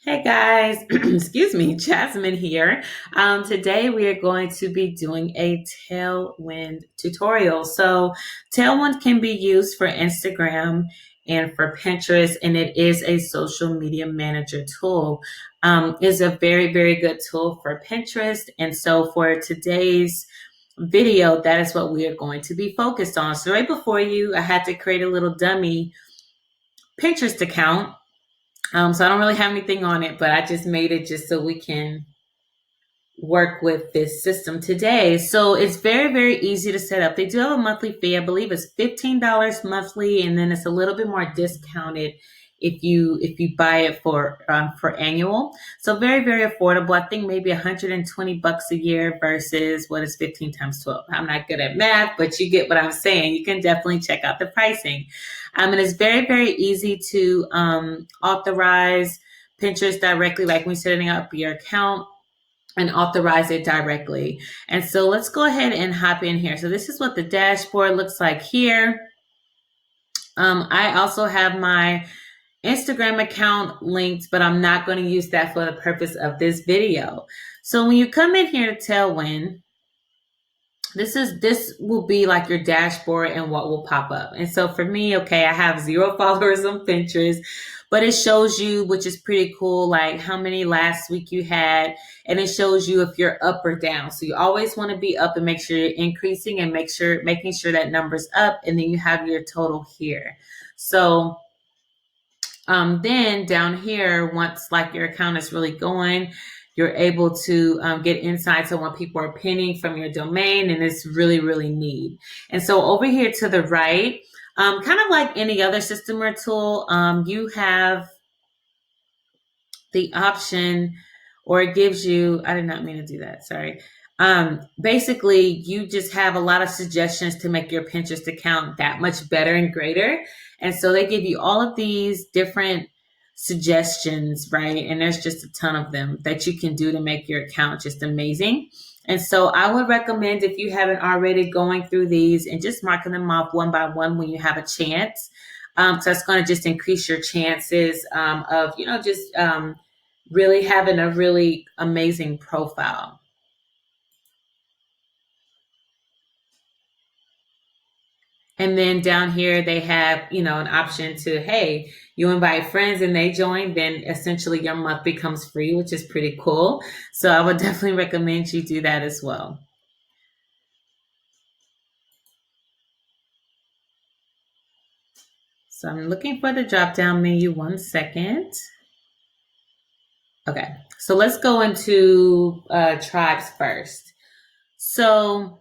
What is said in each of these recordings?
Hey guys, excuse me, Jasmine here. Today we are going to be doing a Tailwind tutorial. So Tailwind can be used for Instagram and for Pinterest, and it is a social media manager tool. It's a very, very good tool for Pinterest. And so for today's video, that is what we are going to be focused on. So right before you, I had to create a little dummy Pinterest account. So I don't really have anything on it, but I just made it just so we can work with this system today. So it's very, very easy to set up. They do have a monthly fee. I believe it's $15 monthly, and then it's a little bit more discounted if you buy it for annual. So very, very affordable. I think maybe 120 bucks a year versus what is 15 times 12. I'm not good at math, but you get what I'm saying. You can definitely check out the pricing. And it's very, very easy to authorize Pinterest directly, like when setting up your account and authorize it directly. And so let's go ahead and hop in here. So this is what the dashboard looks like here. I also have my Instagram account linked, but I'm not going to use that for the purpose of this video. So when you come in here to Tailwind, this will be like your dashboard and what will pop up. And so for me, okay, I have 0 followers on Pinterest, but it shows you, which is pretty cool, like how many last week you had, and it shows you if you're up or down. So you always want to be up and make sure you're increasing and making sure that number's up, and then you have your total here. So then down here, once like your account is really going, you're able to get insights on what people are pinning from your domain, and it's really, really neat. And so over here to the right, kind of like any other system or tool, you have the option, or it gives you, I did not mean to do that, sorry. Basically, you just have a lot of suggestions to make your Pinterest account that much better and greater. And so they give you all of these different suggestions, right? And there's just a ton of them that you can do to make your account just amazing. And so I would recommend, if you haven't already, going through these and just marking them off one by one when you have a chance. So that's going to just increase your chances of, just really having a really amazing profile. And then down here, they have, an option to, hey, you invite friends and they join, then essentially your month becomes free, which is pretty cool. So I would definitely recommend you do that as well. So I'm looking for the drop down menu, 1 second. Okay, so let's go into tribes first. So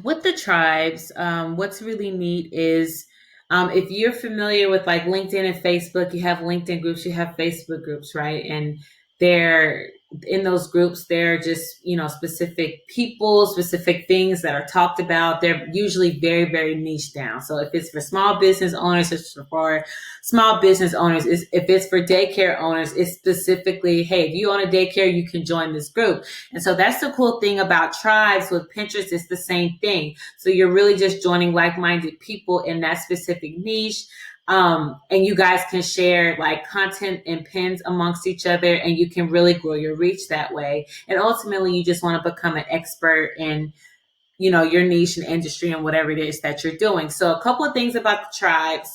with the tribes, what's really neat is if you're familiar with like LinkedIn and Facebook, you have LinkedIn groups, you have Facebook groups, right? And they're in those groups, they're just, specific people, specific things that are talked about. They're usually very, very niche down. So if it's for small business owners, it's for small business owners. If it's for daycare owners, it's specifically, hey, if you own a daycare, you can join this group. And so that's the cool thing about tribes with Pinterest. It's the same thing. So you're really just joining like-minded people in that specific niche. And you guys can share like content and pins amongst each other, and you can really grow your reach that way. And ultimately, you just want to become an expert in, your niche and industry and whatever it is that you're doing. So a couple of things about the tribes.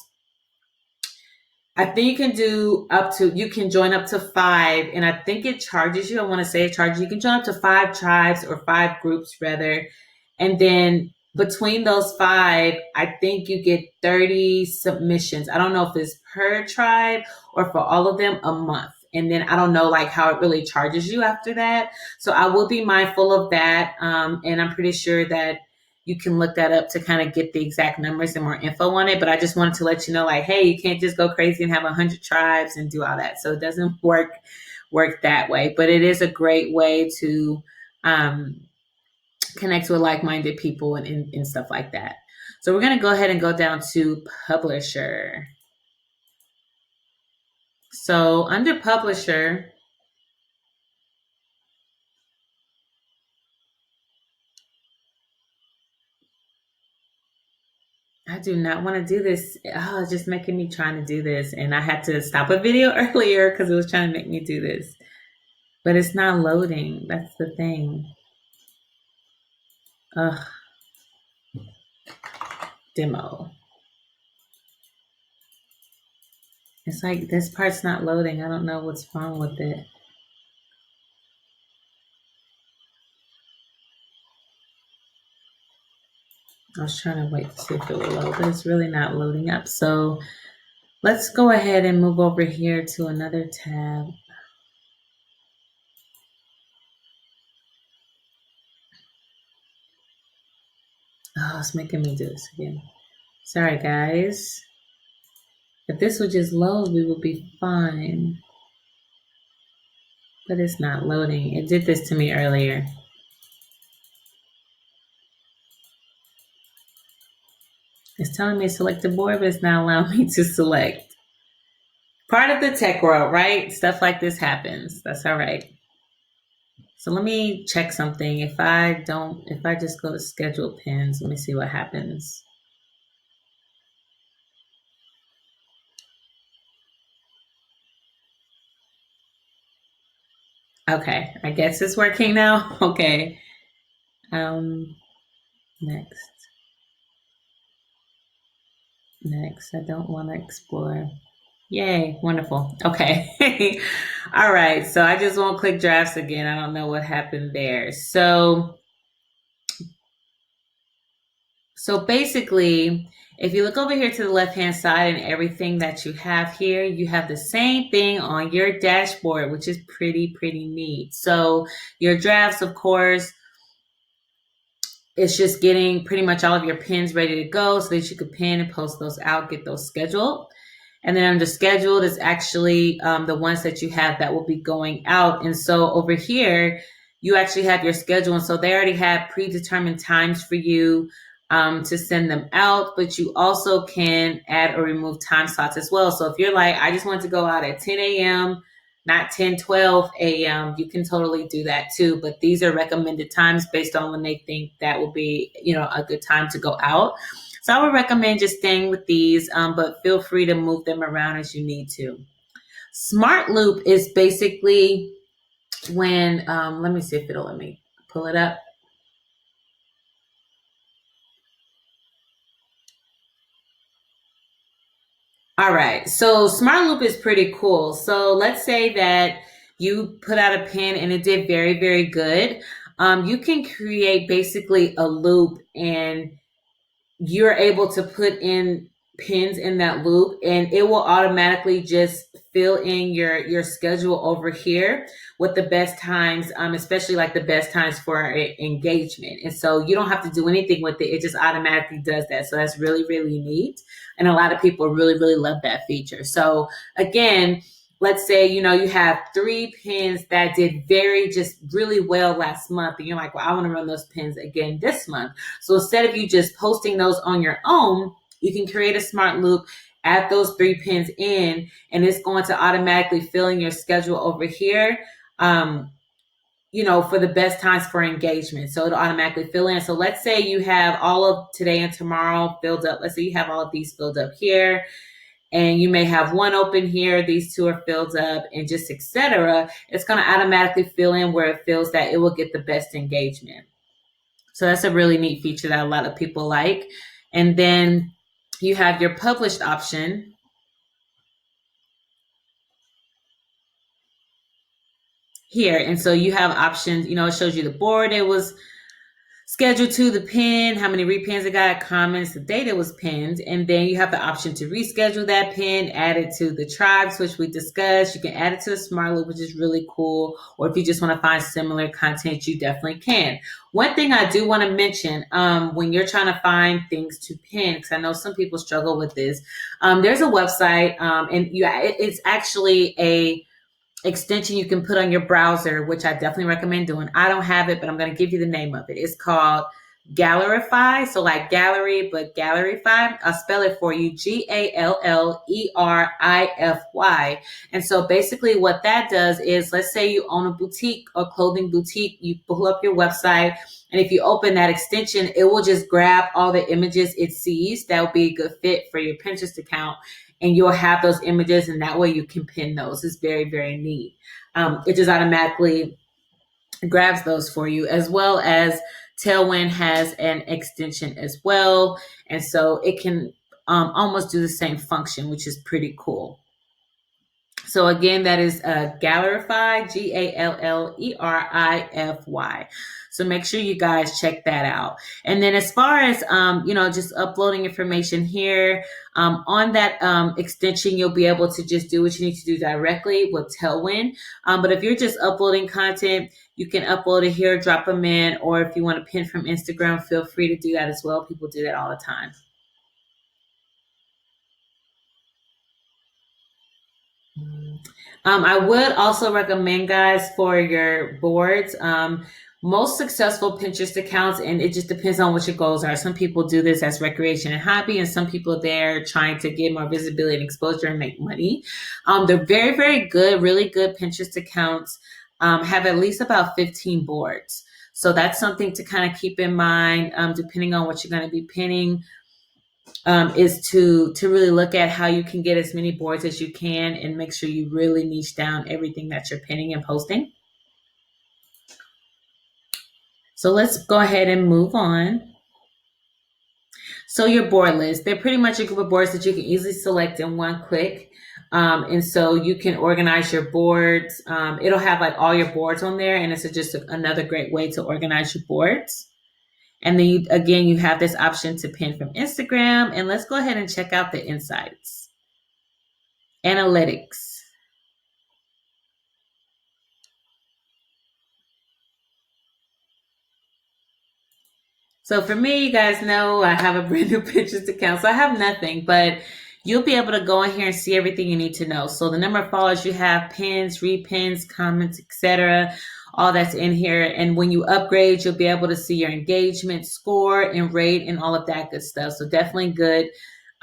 I think you can join up to 5, and I think it charges you. I want to say it charges you. You can join up to 5 tribes or 5 groups rather. And then between those 5, I think you get 30 submissions. I don't know if it's per tribe or for all of them a month. And then I don't know like how it really charges you after that. So I will be mindful of that. And I'm pretty sure that you can look that up to kind of get the exact numbers and more info on it. But I just wanted to let you know, like, hey, you can't just go crazy and have 100 tribes and do all that. So it doesn't work that way. But it is a great way to connect with like-minded people and stuff like that. So we're going to go ahead and go down to publisher. So under publisher, I do not want to do this. Oh, it's just making me trying to do this. And I had to stop a video earlier because it was trying to make me do this. But it's not loading. That's the thing. Ugh. Demo. It's like this part's not loading. I don't know what's wrong with it. I was trying to wait to see if it would load, but it's really not loading up. So let's go ahead and move over here to another tab. Oh, it's making me do this again. Sorry, guys. If this would just load, we would be fine. But it's not loading. It did this to me earlier. It's telling me to select the board, but it's not allowing me to select. Part of the tech world, right? Stuff like this happens. That's all right. So let me check something. If I just go to schedule pins, let me see what happens. Okay, I guess it's working now. Okay. Next, I don't want to explore. Yay, wonderful. Okay. All right, so I just won't click drafts again. I don't know what happened there. So basically, if you look over here to the left-hand side and everything that you have here, you have the same thing on your dashboard, which is pretty neat. So your drafts, of course, it's just getting pretty much all of your pins ready to go so that you could pin and post those out, get those scheduled. And then under scheduled is actually the ones that you have that will be going out. And so over here, you actually have your schedule. And so they already have predetermined times for you to send them out, but you also can add or remove time slots as well. So if you're like, I just want to go out at 10 a.m., not 10, 12 a.m., you can totally do that too. But these are recommended times based on when they think that will be, a good time to go out. So I would recommend just staying with these, but feel free to move them around as you need to. Smart Loop is basically when, let me see if it'll let me pull it up. All right, so Smart Loop is pretty cool. So let's say that you put out a pin and it did very good. You can create basically a loop and you're able to put in pins in that loop and it will automatically just fill in your schedule over here with the best times, especially like the best times for engagement. And so you don't have to do anything with it. It just automatically does that. So that's really neat. And a lot of people really love that feature. So again, let's say, you have 3 pins that did just really well last month. And you're like, well, I want to run those pins again this month. So instead of you just posting those on your own, you can create a smart loop, add those 3 pins in, and it's going to automatically fill in your schedule over here, for the best times for engagement. So it'll automatically fill in. So let's say you have all of today and tomorrow filled up. Let's say you have all of these filled up here. And you may have one open here, these 2 are filled up, and just etc. It's going to automatically fill in where it feels that it will get the best engagement. So that's a really neat feature that a lot of people like. And then you have your published option. Here, and so you have options, it shows you the board it was scheduled to, the pin, how many repins it got, comments, the date it was pinned, and then you have the option to reschedule that pin, add it to the tribes, which we discussed. You can add it to the Smart Loop, which is really cool, or if you just want to find similar content, you definitely can. One thing I do want to mention, when you're trying to find things to pin, because I know some people struggle with this, there's a website, and it's actually a extension you can put on your browser, which I definitely recommend doing. I don't have it, but I'm going to give you the name of it. It's called Gallerify, so like gallery, but Gallerify. I'll spell it for you: Gallerify. And so basically, what that does is, let's say you own a boutique or clothing boutique, you pull up your website, and if you open that extension, it will just grab all the images it sees that will be a good fit for your Pinterest account, and you'll have those images, and that way you can pin those. It's very, very neat. It just automatically grabs those for you, as well as Tailwind has an extension as well. And so it can almost do the same function, which is pretty cool. So again, that is Gallerify, Gallerify. So make sure you guys check that out. And then as far as, just uploading information here, on that extension, you'll be able to just do what you need to do directly with Tailwind. But if you're just uploading content, you can upload it here, drop them in, or if you want to pin from Instagram, feel free to do that as well. People do that all the time. I would also recommend, guys, for your boards, most successful Pinterest accounts, and it just depends on what your goals are. Some people do this as recreation and hobby, and some people they're trying to get more visibility and exposure and make money. They're very, very good, really good Pinterest accounts have at least about 15 boards. So that's something to kind of keep in mind, depending on what you're going to be pinning. Is to really look at how you can get as many boards as you can and make sure you really niche down everything that you're pinning and posting. So let's go ahead and move on. So your board list, they're pretty much a group of boards that you can easily select in one click. And so you can organize your boards. It'll have like all your boards on there, and it's just another great way to organize your boards. And then you have this option to pin from Instagram. And let's go ahead and check out the insights. Analytics. So for me, you guys know I have a brand new Pinterest account. So I have nothing, but you'll be able to go in here and see everything you need to know. So the number of followers you have, pins, repins, comments, etc., all that's in here. And when you upgrade, you'll be able to see your engagement score and rate and all of that good stuff. So definitely good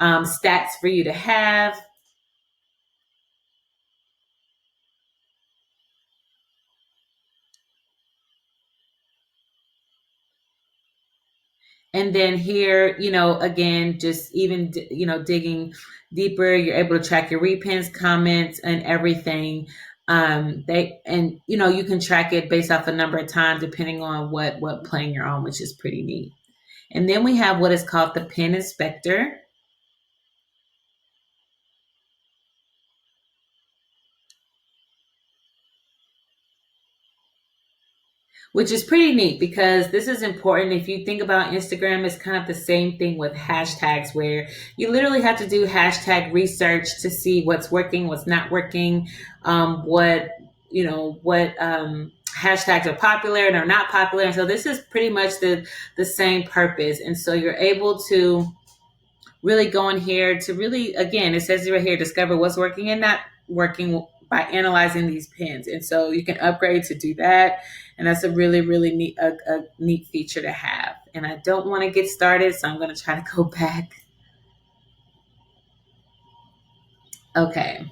stats for you to have. And then here, again, just even, digging deeper, you're able to track your repins, comments, and everything. You can track it based off a number of times, depending on what plane you're on, which is pretty neat. And then we have what is called the pin inspector. Which is pretty neat because this is important. If you think about Instagram, it's kind of the same thing with hashtags, where you literally have to do hashtag research to see what's working, what's not working, what hashtags are popular and are not popular. And so this is pretty much the same purpose. And so you're able to really go in here to really, again, it says right here, discover what's working and not working by analyzing these pins. And so you can upgrade to do that. And that's a really, really neat, a neat feature to have. And I don't want to get started, so I'm going to try to go back. Okay.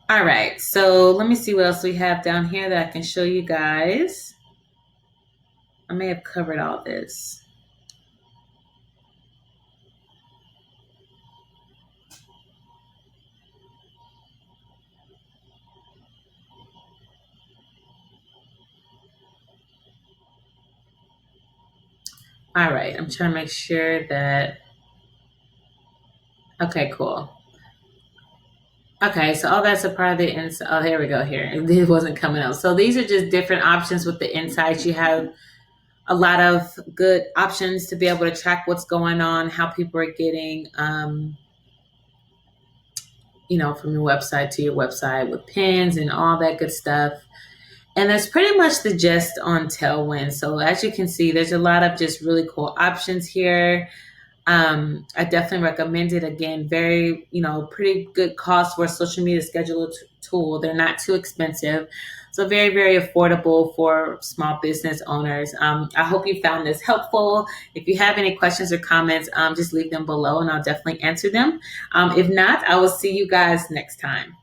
All right. So let me see what else we have down here that I can show you guys. I may have covered all this. All right, I'm trying to make sure that, okay, cool. Okay, so all that's a part of the inside. Oh, here we go here. It wasn't coming out. So these are just different options with the insights. You have a lot of good options to be able to track what's going on, how people are getting, from your website to your website with pins and all that good stuff. And that's pretty much the gist on Tailwind. So as you can see, there's a lot of just really cool options here. I definitely recommend it. Again, very, pretty good cost for a social media scheduler tool. They're not too expensive. So very, very affordable for small business owners. I hope you found this helpful. If you have any questions or comments, just leave them below and I'll definitely answer them. If not, I will see you guys next time.